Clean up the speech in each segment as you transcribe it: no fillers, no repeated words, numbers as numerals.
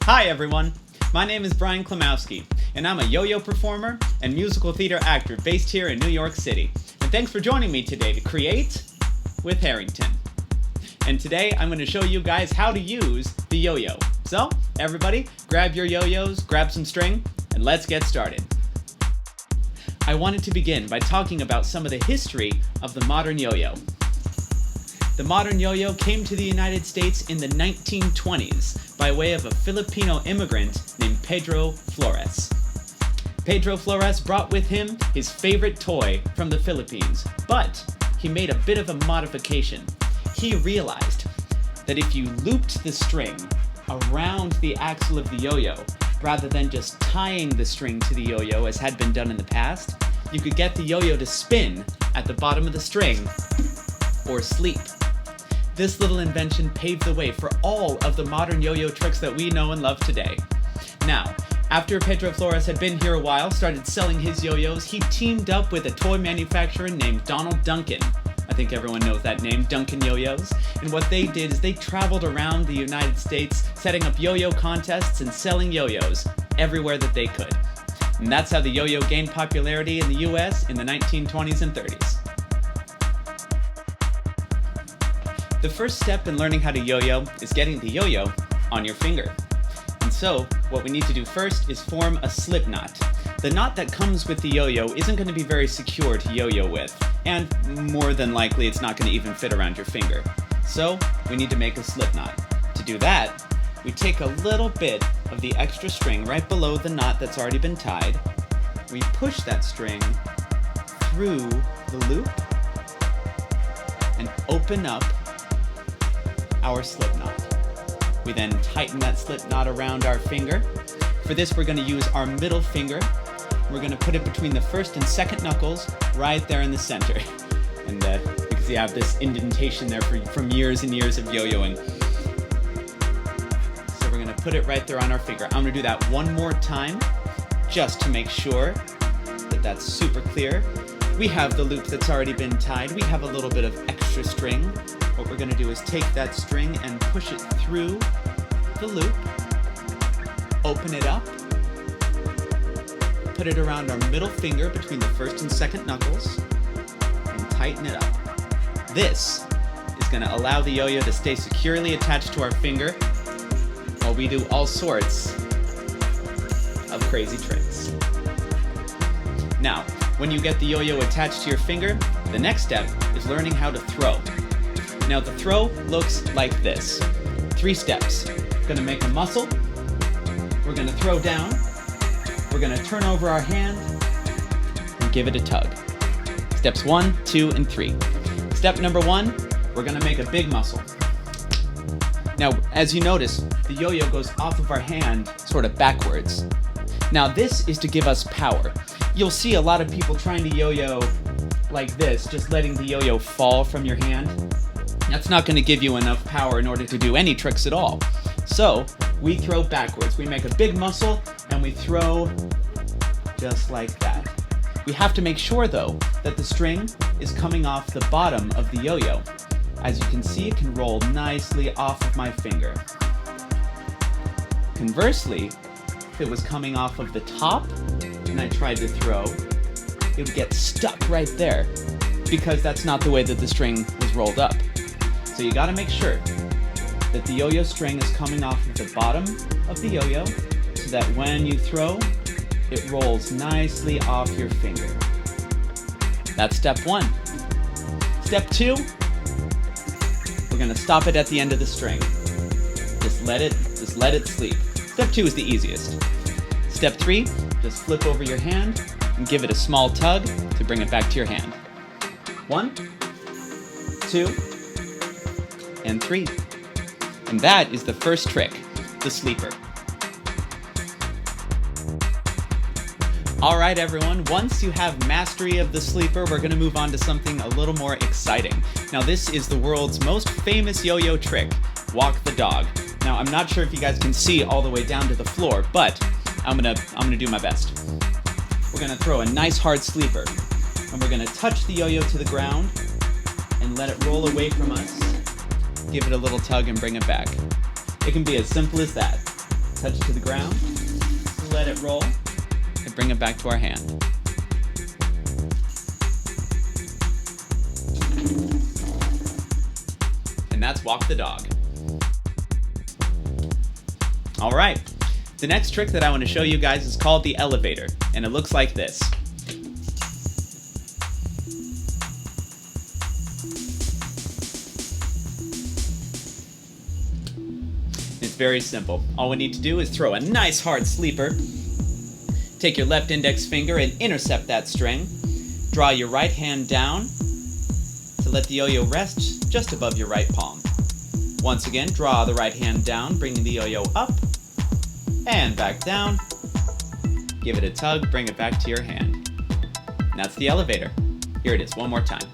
Hi everyone, my name is Brian Klimowski, and I'm a yo-yo performer and musical theater actor based here in New York City. And thanks for joining me today to create with Harrington. And today I'm going to show you guys how to use the yo-yo. So, everybody, grab your yo-yos, grab some string, and let's get started. I wanted to begin by talking about some of the history of the modern yo-yo. The modern yo-yo came to the United States in the 1920s by way of a Filipino immigrant named Pedro Flores. Pedro Flores brought with him his favorite toy from the Philippines, but he made a bit of a modification. He realized that if you looped the string around the axle of the yo-yo, rather than just tying the string to the yo-yo as had been done in the past, you could get the yo-yo to spin at the bottom of the string or sleep. This little invention paved the way for all of the modern yo-yo tricks that we know and love today. Now, after Pedro Flores had been here a while, started selling his yo-yos, he teamed up with a toy manufacturer named Donald Duncan. I think everyone knows that name, Duncan Yo-Yos. And what they did is they traveled around the United States, setting up yo-yo contests and selling yo-yos everywhere that they could. And that's how the yo-yo gained popularity in the US in the 1920s and 30s. The first step in learning how to yo-yo is getting the yo-yo on your finger. And so, what we need to do first is form a slip knot. The knot that comes with the yo-yo isn't going to be very secure to yo-yo with, and more than likely it's not going to even fit around your finger. So, we need to make a slip knot. To do that, we take a little bit of the extra string right below the knot that's already been tied. We push that string through the loop and open up our slip knot. We then tighten that slip knot around our finger. For this, we're going to use our middle finger. We're going to put it between the first and second knuckles, right there in the center. And because you have this indentation there from years and years of yo-yoing. So we're going to put it right there on our finger. I'm going to do that one more time, just to make sure that that's super clear. We have the loop that's already been tied. We have a little bit of extra string. What we're going to do is take that string and push it through the loop, open it up, put it around our middle finger between the first and second knuckles, and tighten it up. This is going to allow the yo-yo to stay securely attached to our finger while we do all sorts of crazy tricks. Now, when you get the yo-yo attached to your finger, the next step is learning how to throw. Now the throw looks like this. 3 steps. We're going to make a muscle. We're going to throw down. We're going to turn over our hand and give it a tug. Steps 1, 2, and 3. Step number 1, we're going to make a big muscle. Now, as you notice, the yo-yo goes off of our hand sort of backwards. Now this is to give us power. You'll see a lot of people trying to yo-yo like this, just letting the yo-yo fall from your hand. That's not going to give you enough power in order to do any tricks at all. So, we throw backwards. We make a big muscle, and we throw just like that. We have to make sure, though, that the string is coming off the bottom of the yo-yo. As you can see, it can roll nicely off of my finger. Conversely, if it was coming off of the top, and I tried to throw, it would get stuck right there, because that's not the way that the string was rolled up. So you gotta make sure that the yo-yo string is coming off of the bottom of the yo-yo so that when you throw, it rolls nicely off your finger. That's step 1. Step 2, we're gonna stop it at the end of the string. Just let it sleep. Step 2 is the easiest. Step 3, just flip over your hand and give it a small tug to bring it back to your hand. 1, 2, and 3. And that is the first trick, the sleeper. All right, everyone, once you have mastery of the sleeper, we're going to move on to something a little more exciting. Now, this is the world's most famous yo-yo trick, walk the dog. Now, I'm not sure if you guys can see all the way down to the floor, but I'm gonna do my best. We're gonna throw a nice hard sleeper, and we're gonna touch the yo-yo to the ground and let it roll away from us. Give it a little tug and bring it back. It can be as simple as that. touch it to the ground, let it roll, and bring it back to our hand. And that's walk the dog. All right, the next trick that I want to show you guys is called the elevator, and it looks like this. It's very simple. All we need to do is throw a nice hard sleeper, take your left index finger and intercept that string, draw your right hand down to let the yo-yo rest just above your right palm. Once again, draw the right hand down, bringing the yo-yo up and back down. Give it a tug, bring it back to your hand. And that's the elevator. Here it is, one more time.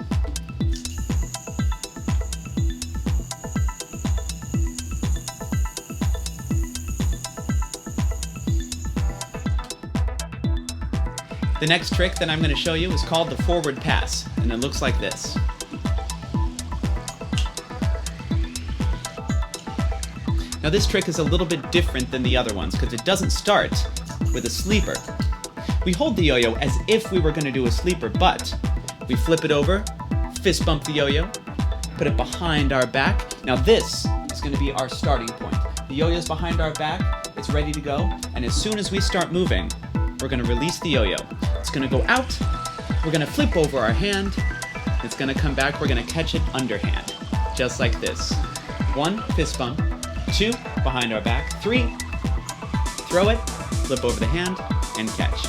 The next trick that I'm going to show you is called the forward pass, and it looks like this. Now this trick is a little bit different than the other ones because it doesn't start with a sleeper. We hold the yo-yo as if we were going to do a sleeper, but we flip it over, fist bump the yo-yo, put it behind our back. Now this is going to be our starting point. The yo-yo's behind our back, it's ready to go, and as soon as we start moving, we're going to release the yo-yo. It's going to go out, we're going to flip over our hand, it's going to come back, we're going to catch it underhand, just like this. 1, fist bump. 2, behind our back. 3, throw it, flip over the hand, and catch.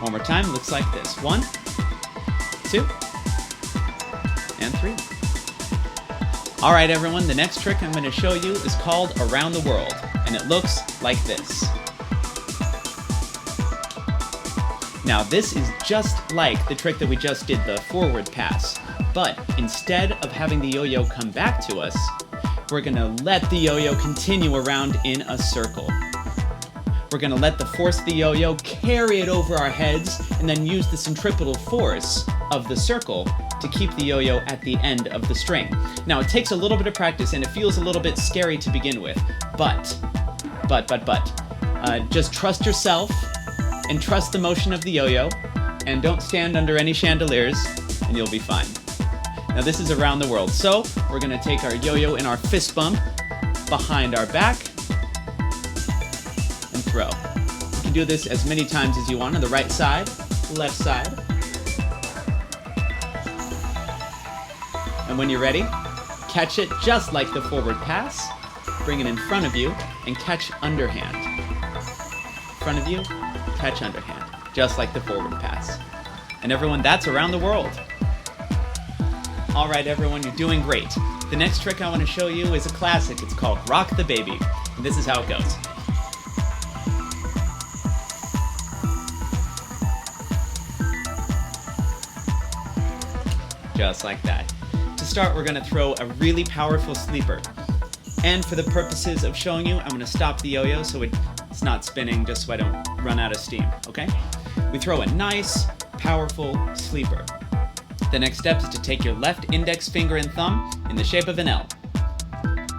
One more time, looks like this. 1, 2, and 3. All right, everyone, the next trick I'm going to show you is called Around the World, and it looks like this. Now, this is just like the trick that we just did, the forward pass, but instead of having the yo-yo come back to us, we're going to let the yo-yo continue around in a circle. We're going to let the force of the yo-yo carry it over our heads and then use the centripetal force of the circle to keep the yo-yo at the end of the string. Now, it takes a little bit of practice and it feels a little bit scary to begin with, but, just trust yourself and trust the motion of the yo-yo and don't stand under any chandeliers and you'll be fine. Now this is around the world, so we're going to take our yo-yo in our fist bump behind our back and throw. You can do this as many times as you want on the right side, left side. And when you're ready, catch it just like the forward pass, bring it in front of you and catch underhand. In front of you, catch underhand, just like the forward pass. And everyone, that's around the world. All right, everyone, you're doing great. The next trick I want to show you is a classic. It's called Rock the Baby, and this is how it goes. Just like that. To start, we're going to throw a really powerful sleeper. And for the purposes of showing you, I'm going to stop the yo-yo so it's not spinning, just so I don't run out of steam, okay? We throw a nice, powerful sleeper. The next step is to take your left index finger and thumb in the shape of an L.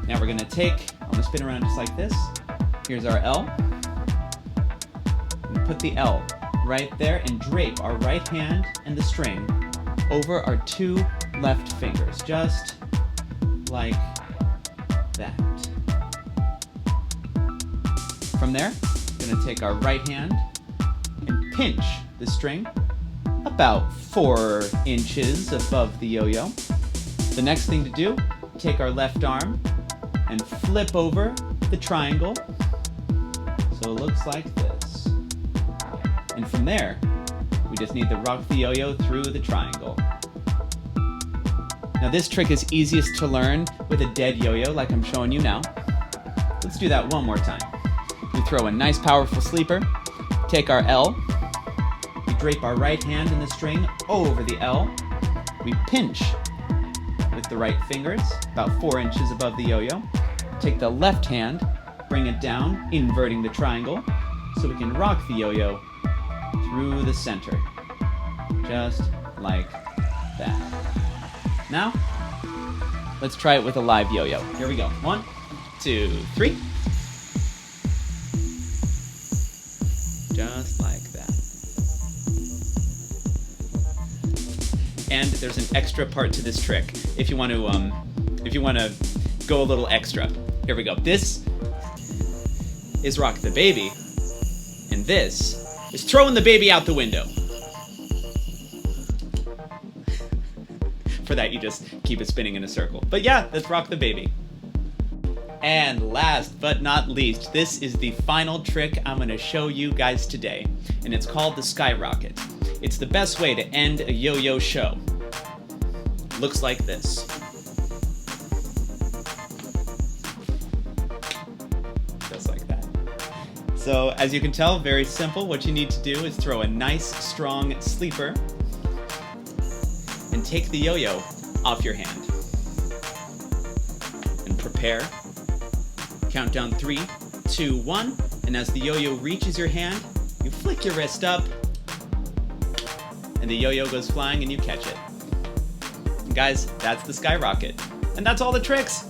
Now we're going to I'm going to spin around just like this. Here's our L. And put the L right there and drape our right hand and the string over our 2 left fingers, just like that. From there, we're going to take our right hand and pinch the string about 4 inches above the yo-yo. The next thing to do, take our left arm and flip over the triangle so it looks like this. And from there, we just need to rock the yo-yo through the triangle. Now this trick is easiest to learn with a dead yo-yo like I'm showing you now. Let's do that one more time. We throw a nice powerful sleeper, take our L, we drape our right hand in the string over the L, we pinch with the right fingers, about 4 inches above the yo-yo, take the left hand, bring it down, inverting the triangle, so we can rock the yo-yo through the center, just like that. Now, let's try it with a live yo-yo. Here we go. 1, 2, 3. there's an extra part to this trick if you want to go a little extra. Here we go. This is rock the baby, and this is throwing the baby out the window. For that, you just keep it spinning in a circle. But yeah, that's rock the baby. And last but not least, this is the final trick I'm going to show you guys today, and it's called the skyrocket. It's the best way to end a yo-yo show. Looks like this. Just like that. So, as you can tell, very simple. What you need to do is throw a nice, strong sleeper and take the yo-yo off your hand. And prepare. Count down 3, 2, 1, and as the yo-yo reaches your hand, you flick your wrist up, and the yo-yo goes flying and you catch it. And guys, that's the skyrocket. And that's all the tricks!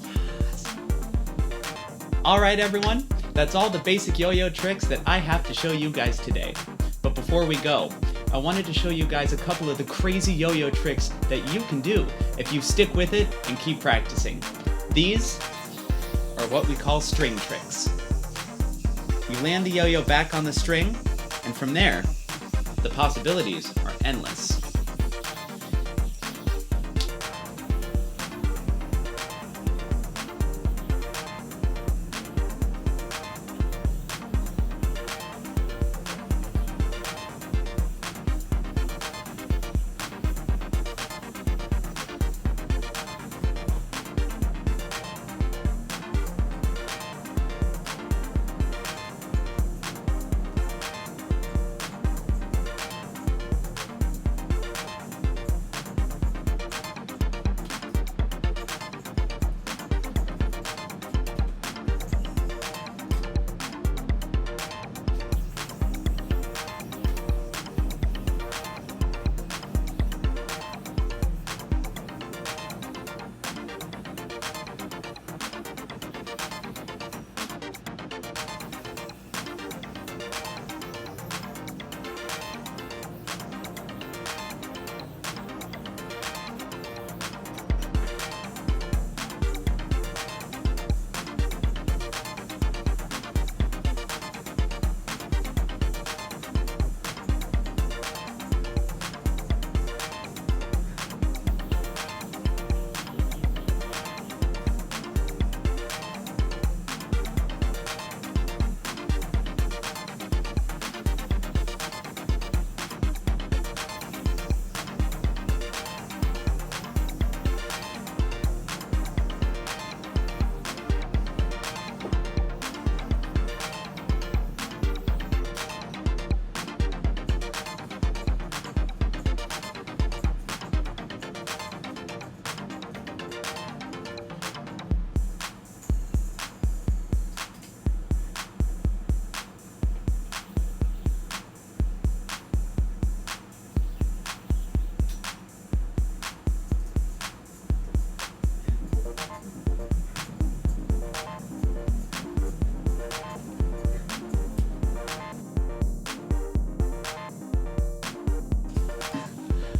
Alright everyone, that's all the basic yo-yo tricks that I have to show you guys today. But before we go, I wanted to show you guys a couple of the crazy yo-yo tricks that you can do if you stick with it and keep practicing. These are what we call string tricks. You land the yo-yo back on the string, and from there, the possibilities are endless.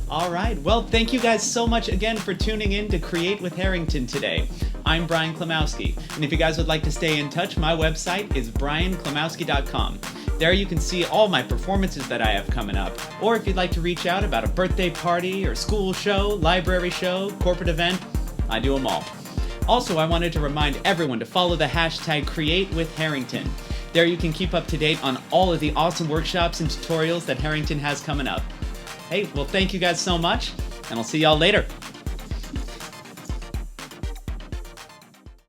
Alright, well thank you guys so much again for tuning in to Create with Harrington today. I'm Brian Klimowski, and if you guys would like to stay in touch, my website is brianklimowski.com. There you can see all my performances that I have coming up, or if you'd like to reach out about a birthday party or school show, library show, corporate event, I do them all. Also, I wanted to remind everyone to follow the hashtag #CreateWithHarrington. There you can keep up to date on all of the awesome workshops and tutorials that Harrington has coming up. Hey, well thank you guys so much, and I'll see y'all later.